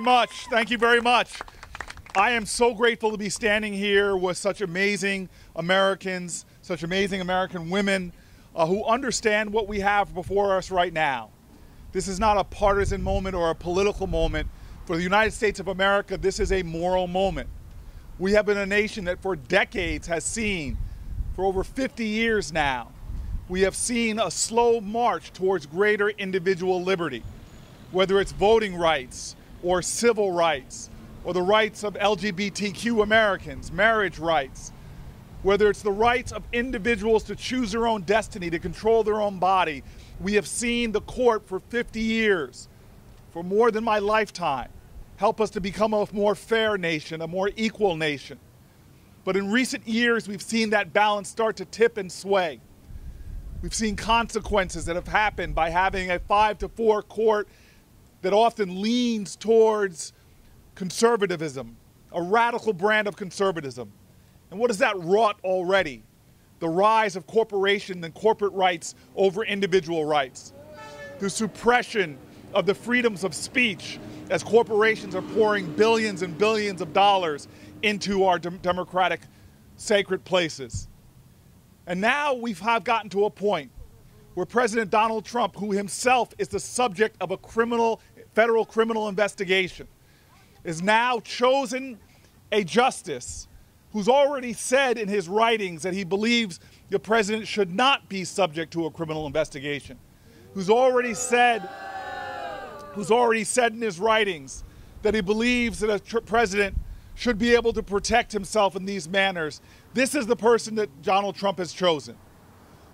much. Thank you very much. I am so grateful to be standing here with such amazing Americans, such amazing American women who understand what we have before us right now. This is not a partisan moment or a political moment. For the United States of America, this is a moral moment. We have been a nation that for decades has seen, for over 50 years now, we have seen a slow march towards greater individual liberty, whether it's voting rights or civil rights or the rights of LGBTQ Americans, marriage rights, whether it's the rights of individuals to choose their own destiny, to control their own body. We have seen the court for 50 years, for more than my lifetime, help us to become a more fair nation, a more equal nation. But in recent years, we've seen that balance start to tip and sway. We've seen consequences that have happened by having a 5-4 court that often leans towards conservatism, a radical brand of conservatism. And what has that wrought already? The rise of corporations and corporate rights over individual rights. The suppression of the freedoms of speech as corporations are pouring billions and billions of dollars into our democratic sacred places. And now we've gotten to a point where President Donald Trump, who himself is the subject of a federal criminal investigation, is now chosen a justice who's already said in his writings that he believes the president should not be subject to a criminal investigation, who's already said in his writings that he believes that a president should be able to protect himself in these manners. This is the person that Donald Trump has chosen.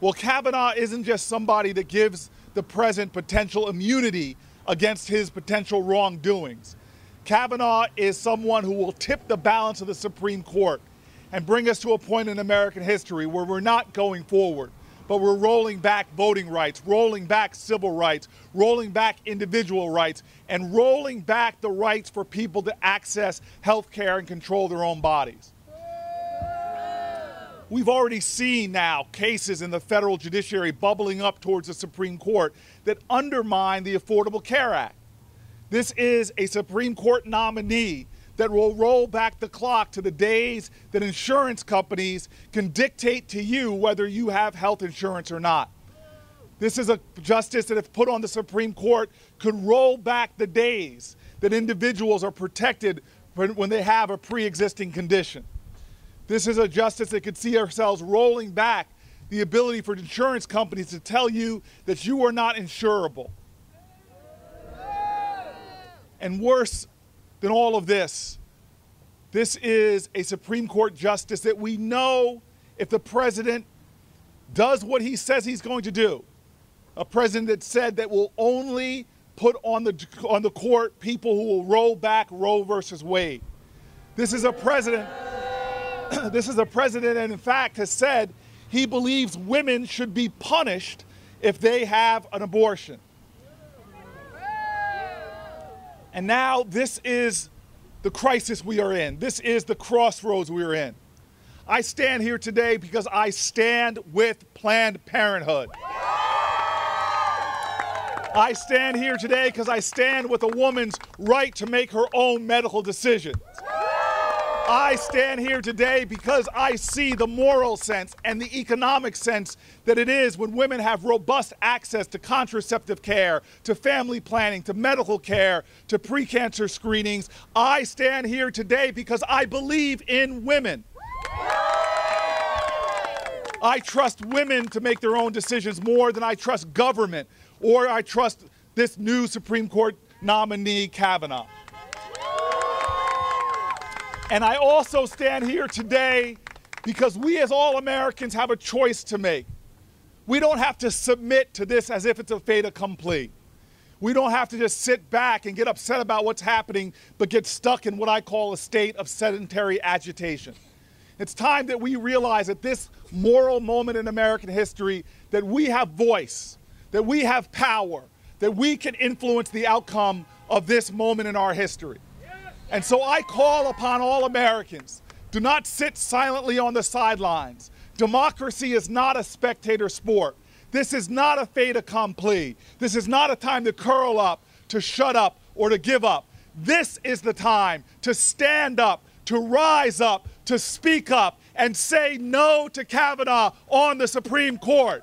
Well, Kavanaugh isn't just somebody that gives the president potential immunity against his potential wrongdoings. Kavanaugh is someone who will tip the balance of the Supreme Court and bring us to a point in American history where we're not going forward, but we're rolling back voting rights, rolling back civil rights, rolling back individual rights, and rolling back the rights for people to access health care and control their own bodies. We've already seen now cases in the federal judiciary bubbling up towards the Supreme Court that undermine the Affordable Care Act. This is a Supreme Court nominee that will roll back the clock to the days that insurance companies can dictate to you whether you have health insurance or not. This is a justice that, if put on the Supreme Court, could roll back the days that individuals are protected when they have a pre-existing condition. This is a justice that could see ourselves rolling back the ability for insurance companies to tell you that you are not insurable. And worse than all of this, this is a Supreme Court justice that we know, if the president does what he says he's going to do, a president that said that will only put on the court people who will roll back Roe versus Wade. This is a president that in fact has said he believes women should be punished if they have an abortion. And now this is the crisis we are in. This is the crossroads we are in. I stand here today because I stand with Planned Parenthood. I stand here today because I stand with a woman's right to make her own medical decisions. I stand here today because I see the moral sense and the economic sense that it is when women have robust access to contraceptive care, to family planning, to medical care, to pre-cancer screenings. I stand here today because I believe in women. I trust women to make their own decisions more than I trust government or I trust this new Supreme Court nominee, Kavanaugh. And I also stand here today because we as all Americans have a choice to make. We don't have to submit to this as if it's a fait accompli. We don't have to just sit back and get upset about what's happening, but get stuck in what I call a state of sedentary agitation. It's time that we realize at this moral moment in American history that we have voice, that we have power, that we can influence the outcome of this moment in our history. And so I call upon all Americans, do not sit silently on the sidelines. Democracy is not a spectator sport. This is not a fait accompli. This is not a time to curl up, to shut up, or to give up. This is the time to stand up, to rise up, to speak up, and say no to Kavanaugh on the Supreme Court.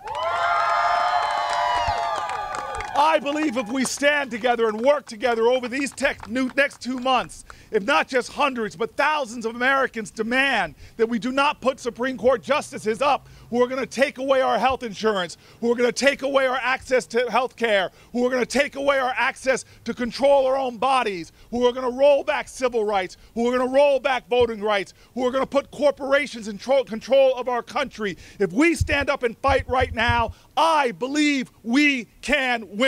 I believe if we stand together and work together over these next 2 months, if not just hundreds, but thousands of Americans demand that we do not put Supreme Court justices up who are going to take away our health insurance, who are going to take away our access to health care, who are going to take away our access to control our own bodies, who are going to roll back civil rights, who are going to roll back voting rights, who are going to put corporations in control of our country. If we stand up and fight right now, I believe we can win.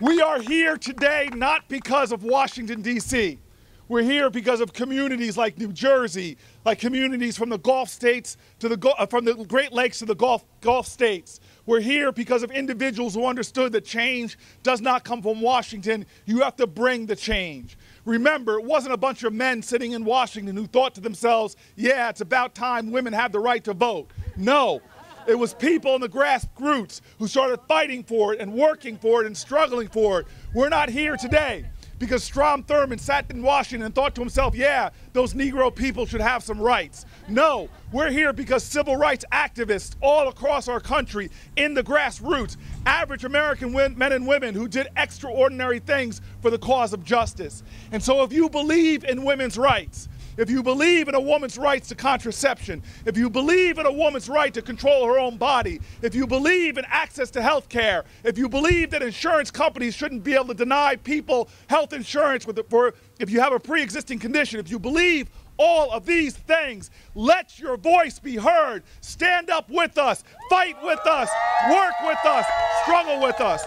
We are here today not because of Washington, D.C. We're here because of communities like New Jersey, like communities from the Gulf states to from the Great Lakes to the Gulf states. We're here because of individuals who understood that change does not come from Washington. You have to bring the change. Remember, it wasn't a bunch of men sitting in Washington who thought to themselves, yeah, it's about time women have the right to vote. No. It was people in the grassroots who started fighting for it and working for it and struggling for it. We're not here today because Strom Thurmond sat in Washington and thought to himself, yeah, those Negro people should have some rights. No, we're here because civil rights activists all across our country in the grassroots, average American men and women who did extraordinary things for the cause of justice. And so if you believe in women's rights, if you believe in a woman's rights to contraception, if you believe in a woman's right to control her own body, if you believe in access to health care, if you believe that insurance companies shouldn't be able to deny people health insurance if you have a pre-existing condition, if you believe all of these things, let your voice be heard. Stand up with us, fight with us, work with us, struggle with us.